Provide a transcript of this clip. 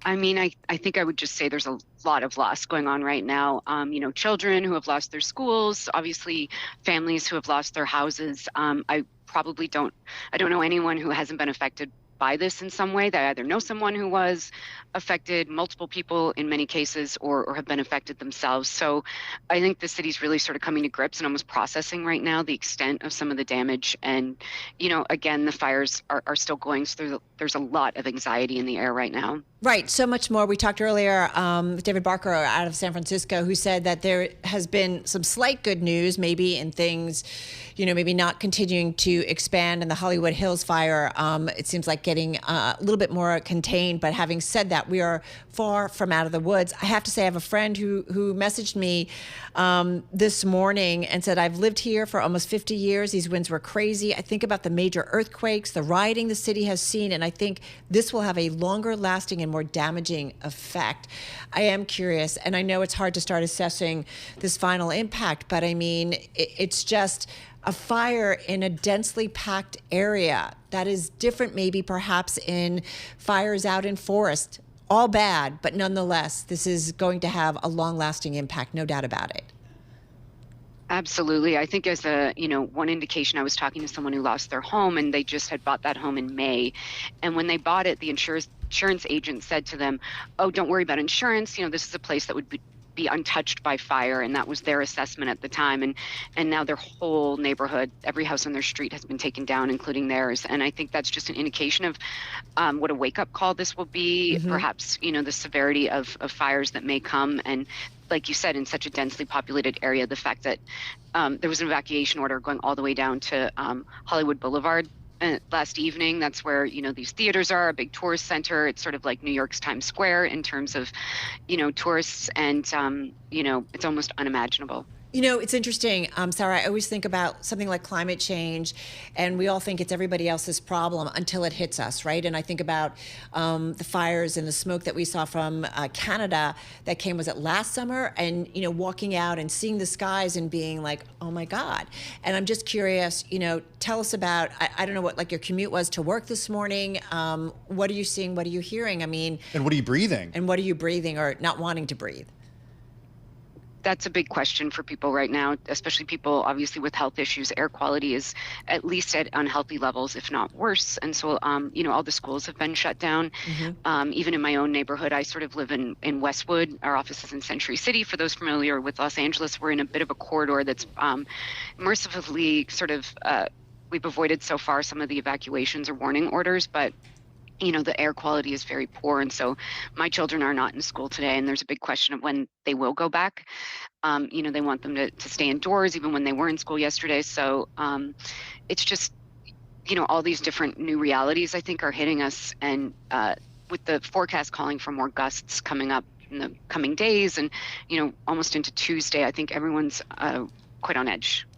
I mean, I think I would just say there's a lot of loss going on right now. Children who have lost their schools, obviously families who have lost their houses. I don't know anyone who hasn't been affected by this in some way. They either know someone who was affected, multiple people in many cases, or have been affected themselves. So I think the city's really sort of coming to grips and almost processing right now the extent of some of the damage. And, again, the fires are still going. So there's a lot of anxiety in the air right now. Right. So much more. We talked earlier with David Barker out of San Francisco, who said that there has been some slight good news, maybe in things, maybe not continuing to expand. And the Hollywood Hills fire, it seems like getting a little bit more contained. But having said that, we are far from out of the woods. I have to say, I have a friend who messaged me this morning and said, I've lived here for almost 50 years. These winds were crazy. I think about the major earthquakes, the rioting the city has seen, and I think this will have a longer lasting and more damaging effect. I am curious, and I know it's hard to start assessing this final impact, but I mean, it's just a fire in a densely packed area that is different maybe perhaps in fires out in forest. All bad, but nonetheless, this is going to have a long-lasting impact, no doubt about it. Absolutely. I think as one indication, I was talking to someone who lost their home and they just had bought that home in May. And when they bought it, the insurance agent said to them, oh, don't worry about insurance. This is a place that would be untouched by fire. And that was their assessment at the time. And now their whole neighborhood, every house on their street has been taken down, including theirs. And I think that's just an indication of what a wake-up call this will be, perhaps, the severity of fires that may come. And like you said, in such a densely populated area, the fact that there was an evacuation order going all the way down to Hollywood Boulevard last evening. That's where, these theaters are, a big tourist center. It's sort of like New York's Times Square in terms of, tourists. And, it's almost unimaginable. It's interesting, Sarah, I always think about something like climate change, and we all think it's everybody else's problem until it hits us, right? And I think about the fires and the smoke that we saw from Canada that came, was it last summer? And, walking out and seeing the skies and being like, oh my God. And I'm just curious, tell us about, I don't know what your commute was to work this morning. What are you seeing? What are you hearing? I mean. And what are you breathing? And what are you breathing or not wanting to breathe? That's a big question for people right now, especially people obviously with health issues. Air quality is at least at unhealthy levels, if not worse. And so, all the schools have been shut down. Even in my own neighborhood, I sort of live in Westwood. Our office is in Century City. For those familiar with Los Angeles, we're in a bit of a corridor that's mercifully we've avoided so far some of the evacuations or warning orders, but the air quality is very poor. And so my children are not in school today. And there's a big question of when they will go back. They want them to stay indoors even when they were in school yesterday. So it's just, all these different new realities, I think, are hitting us. And with the forecast calling for more gusts coming up in the coming days and, almost into Tuesday, I think everyone's quite on edge.